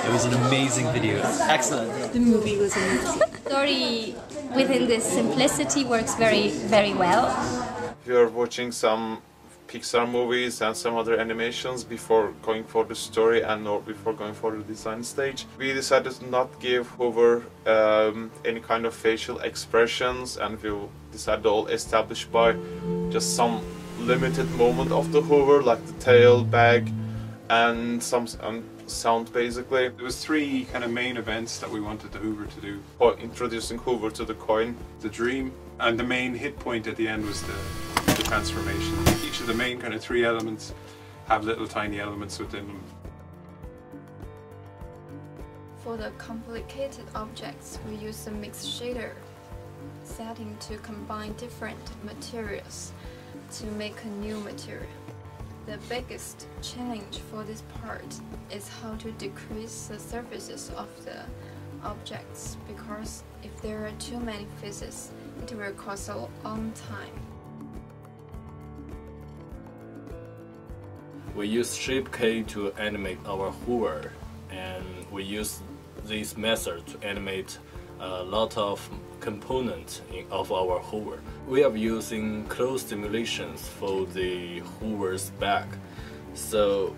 It was an amazing video. Excellent. The movie was amazing. The story within this simplicity works very, very well. We are watching some Pixar movies and some other animations before going for the story and or before going for the design stage. We decided to not give Hoover any kind of facial expressions, and we decided all established by just some limited moment of the Hoover, like the tail, bag, and some sound basically. There was three kind of main events that we wanted the Hoover to do. Introducing Hoover to the coin, the dream, and the main hit point at the end was the transformation. Each of the main kind of three elements have little tiny elements within them. For the complicated objects, we use a mixed shader setting to combine different materials to make a new material. The biggest challenge for this part is how to decrease the surfaces of the objects, because if there are too many faces, it will cost a long time. We use Shape K to animate our Hoover, and we use this method to animate a lot of components of our Hoover. We are using close simulations for the Hoover's back, so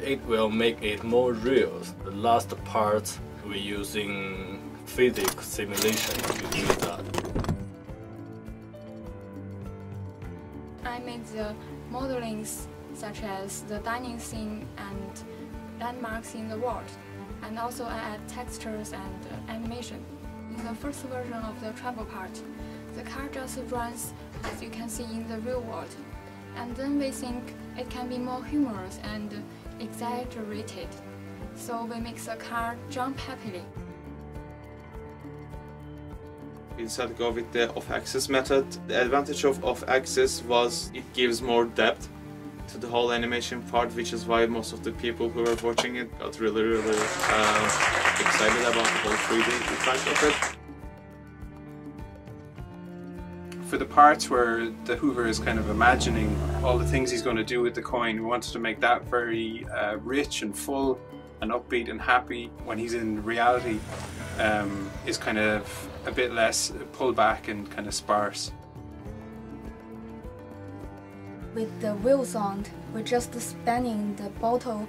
it will make it more real. The last part we're using physics simulation to do that. I made the modelings such as the dining scene and landmarks in the world, and also I add textures and animation. In the first version of the travel part, the car just runs as you can see in the real world, and then we think it can be more humorous and exaggerated, so we make the car jump happily. We decided to go with the off-axis method. The advantage of off-axis was it gives more depth to the whole animation part, which is why most of the people who were watching it got really excited about the whole 3D effect of it. For the parts where the Hoover is kind of imagining all the things he's going to do with the coin, we wanted to make that very rich and full and upbeat and happy. When he's in reality, is kind of a bit less pulled back and kind of sparse. With the wheel sound, we're just spinning the bottle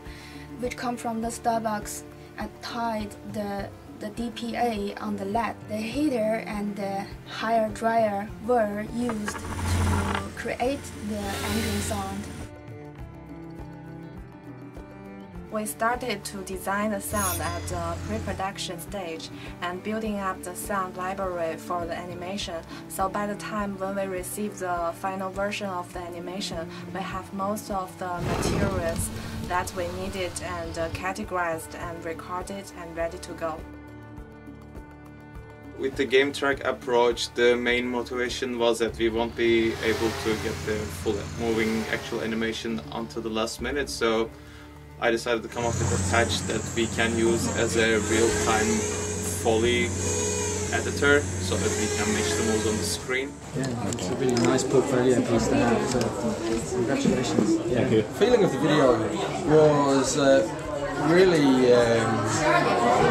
which come from the Starbucks and tied the DPA on the LED. The heater and the hair dryer were used to create the engine sound. We started to design the sound at the pre-production stage and building up the sound library for the animation. So by the time when we receive the final version of the animation, we have most of the materials that we needed and categorized and recorded and ready to go. With the game track approach, the main motivation was that we won't be able to get the full moving actual animation until the last minute, so I decided to come up with a patch that we can use as a real-time Foley editor so that we can match the moves on the screen. Yeah, it's a really nice portfolio piece to have, so congratulations. Yeah. Thank you. The feeling of the video was really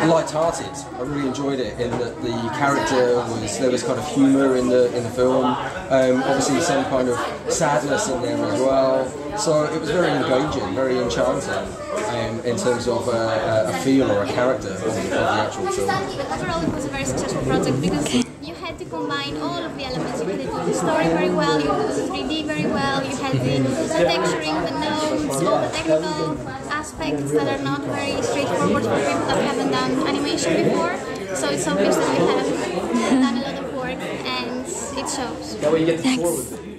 light-hearted. I really enjoyed it in that the character there was kind of humour in the film. Obviously some kind of sadness in there as well. So it was very engaging, very enchanting in terms of a feel or a character of the actual film. Overall, it was a very successful project because you had to combine all of the elements. You had to do the story very well, you had to do the 3D very well, you had the texturing, the notes, all the technical aspects that are not very straightforward for people that haven't done animation before. So it's obvious that we have done a lot of work and it shows. That way you get to Thanks.